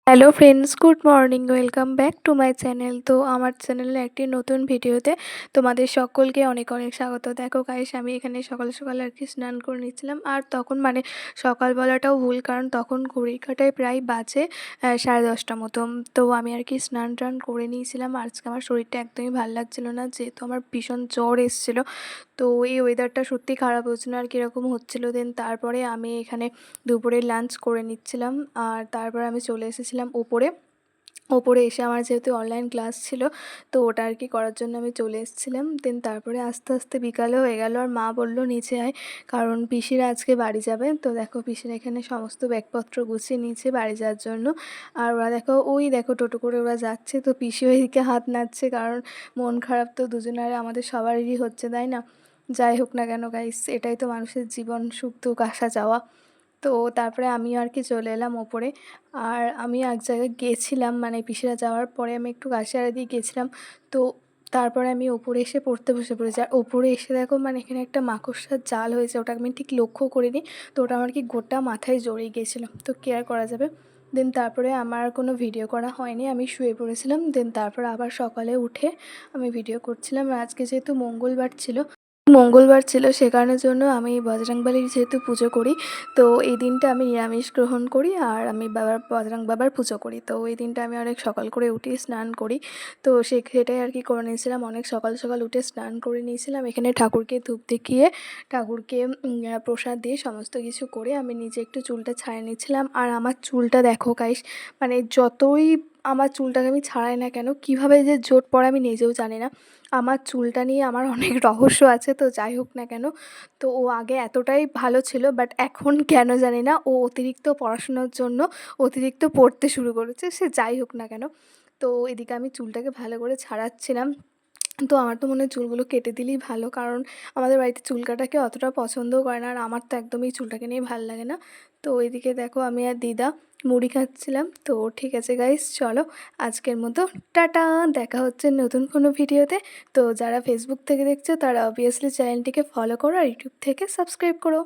Hello friends, good morning. Welcome back to my channel. তো আমার চ্যানেলে একটি নতুন ভিডিওতে তোমাদের সকলকে অনেক অনেক স্বাগত। দেখো গাইস, আমি এখানে সকাল সকাল আর কি স্নান করে নিচ্ছিলাম। আর তখন মানে সকাল বলাটাও ভুল, কারণ তখন ঘড়ির কাঁটায় প্রায় বাজে 10:30 মতো। তো আমি আর কি স্নান টান করে নিয়েছিলাম। আজকে আমার শরীরটা একদমই ভালো লাগছিল না, যেহেতু আমার ভীষণ জ্বর এসেছিলো। তো এই ওয়েদারটা সত্যি খারাপ হচ্ছে না আর কীরকম হচ্ছিলো। দেন তারপরে আমি এখানে দুপুরে লাঞ্চ করে নিচ্ছিলাম। আর তারপর আমি চলে এসেছিলাম ওপরে। ওপরে এসে আমার যেহেতু অনলাইন ক্লাস ছিল, তো ওটা আর কি করার জন্য আমি চলে এসেছিলাম। দেন তারপরে আস্তে আস্তে বিকালে হয়ে গেল, আর মা বলল নিচে আয়, কারণ পিসিরা আজকে বাড়ি যাবে। তো দেখো পিসিরা এখানে সমস্ত ব্যাগপত্র গুছিয়ে নিয়েছে বাড়ি যাওয়ার জন্য। আর ওরা দেখো, ওই দেখো টোটো করে ওরা যাচ্ছে। তো পিসি ওইদিকে হাত নাড়ছে, কারণ মন খারাপ তো দুজনের আমাদের সবারই হচ্ছে, তাই না? যাই হোক না কেন গাইস, এটাই তো মানুষের জীবন, সুখ দুঃখ আসা যাওয়া। তো তারপরে আমি আর কি চলে এলাম ওপরে। আর আমি এক জায়গায় গিয়েছিলাম, মানে পিসিরা যাওয়ার পরে আমি একটু গাছিয়াড়া দিয়ে গেছিলাম। তো তারপরে আমি ওপরে এসে পড়তে বসে পড়েছি। আর ওপরে এসে দেখো, মানে এখানে একটা মাকড়সার জাল হয়েছে, ওটা আমি ঠিক লক্ষ্য করিনি। তো ওটা আমার কি গোটা মাথায় জড়িয়ে গিয়েছিলো, তো কেয়ার করা যাবে। দেন তারপরে আমার কোনো ভিডিও করা হয়নি, আমি শুয়ে পড়েছিলাম। দেন তারপর আবার সকালে উঠে আমি ভিডিও করছিলাম। আর আজকে যেহেতু মঙ্গলবার ছিল, সে কারণের জন্য আমি বজরংবলীর যেহেতু পুজো করি, তো এই দিনটা আমি নিরামিষ গ্রহণ করি। আর আমি বজরং বাবার পুজো করি। তো এই দিনটা আমি অনেক সকাল করে উঠে স্নান করি। তো সেটাই আর কি করে নিয়েছিলাম, অনেক সকাল সকাল উঠে স্নান করে নিয়েছিলাম। এখানে ঠাকুরকে ধূপ দেখিয়ে, ঠাকুরকে প্রসাদ দিয়ে সমস্ত কিছু করে আমি নিজে একটু চুলটা ছাড়িয়ে নিচ্ছিলাম। আর আমার চুলটা দেখো গাইস, মানে যতই আমার চুলটাকে আমি ছাড়াই না কেন, কীভাবে যে জোট পড়ে আমি নিজেও জানি না। আমার চুলটা নিয়ে আমার অনেক রহস্য আছে। তো যাই হোক না কেন, তো ও আগে এতটাই ভালো ছিল, বাট এখন কেন জানি না, ও অতিরিক্ত পড়াশোনার জন্য অতিরিক্ত পড়তে শুরু করেছে। সে যাই হোক না কেন, তো এদিকে আমি চুলটাকে ভালো করে ছাড়াচ্ছিলাম। তো আমার তো মনে হয় চুলগুলো কেটে দিলেই ভালো, কারণ আমাদের বাড়িতে চুল কাটাকে অতটা পছন্দও করে না। আর আমার তো একদমই চুলটাকে নিয়ে ভালো লাগে না। তো এদিকে দেখো আমি আর দিদা মুড়ি খাচ্ছিলাম। তো ঠিক আছে গাইস, চলো আজকের মতো টাটা। দেখা হচ্ছে নতুন কোনো ভিডিওতে। তো যারা ফেসবুক থেকে দেখছো তারা অবভিয়াসলি চ্যানেলটিকে ফলো করো, আর ইউটিউব থেকে সাবস্ক্রাইব করো।